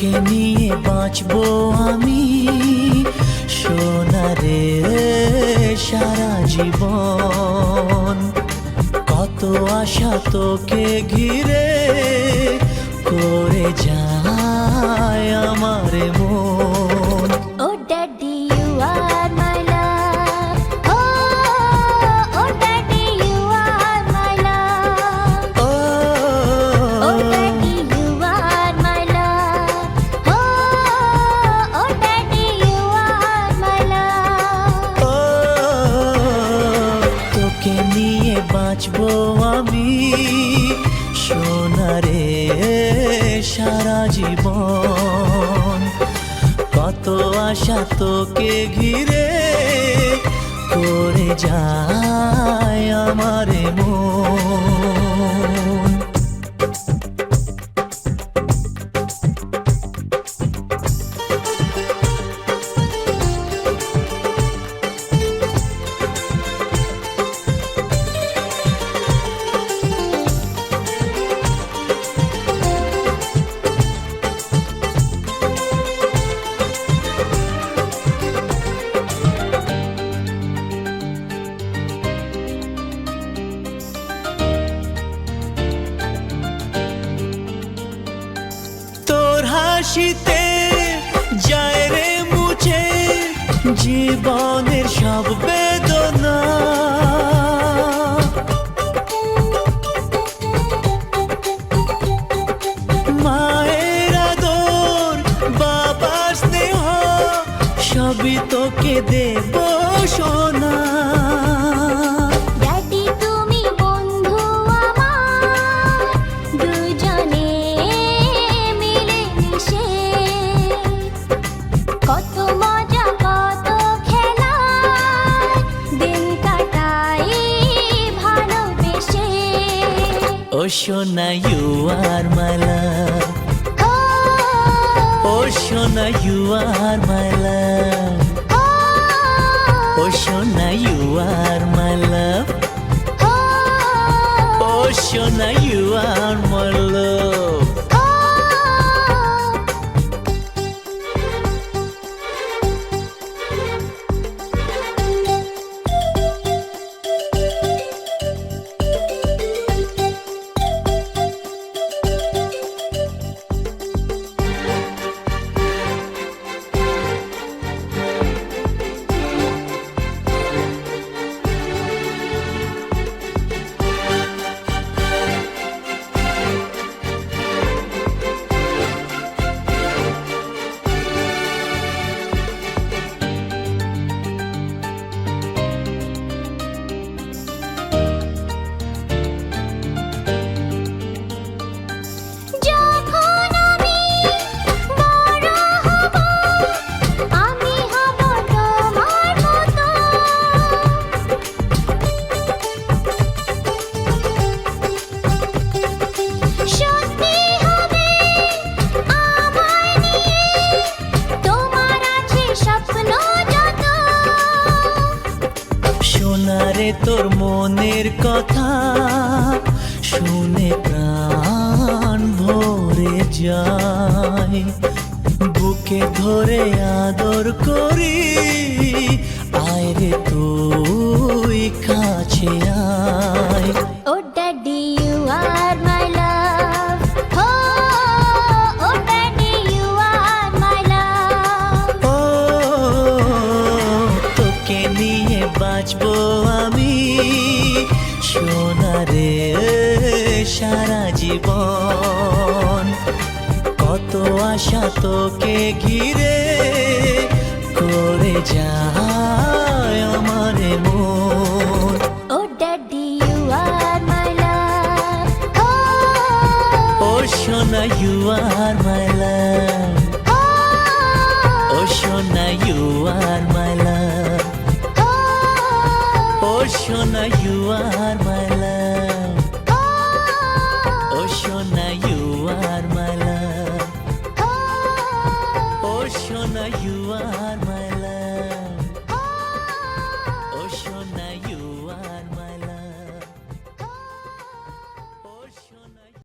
তোকে নিয়ে বাঁচবো আমি সোনারে সারা জীবন। কত আশা তোকে ঘিরে করে যায় আমার মন। Oh daddy you are my love, oh daddy you are my love, oh daddy you are my love, oh daddy you are my love. তোকে নিয়ে বাঁচবো আমি সোনারে সারা জীবন। কত আশা তোকে ঘিরে করে যায় আমার মন। হাসিতে যায় রে মুছে জীবনের সব বেদনা। মায়ের আদর বাবার স্নেহ সবই তোকে দেব সোনা। Oh Shona, you are my love. Oh Shona, you are my love. Oh Shona, you are my love. Oh Shona, you are my love. তোর মনের কথা শুনে প্রাণ ভরে যায়। বুকে ধরে আদর করি আয় রে তুই কাছে আয়। Oh daddy you are my love, oh daddy you are my love. তোকে নিয়ে বাঁচবো আমি সোনারে সারা জীবন। কত আশা তোকে ঘিরে করে যায় আমার মন। Oh daddy you are my love, oh Shona you are my love. Oh Shona you are my love. Oh Shona, you are my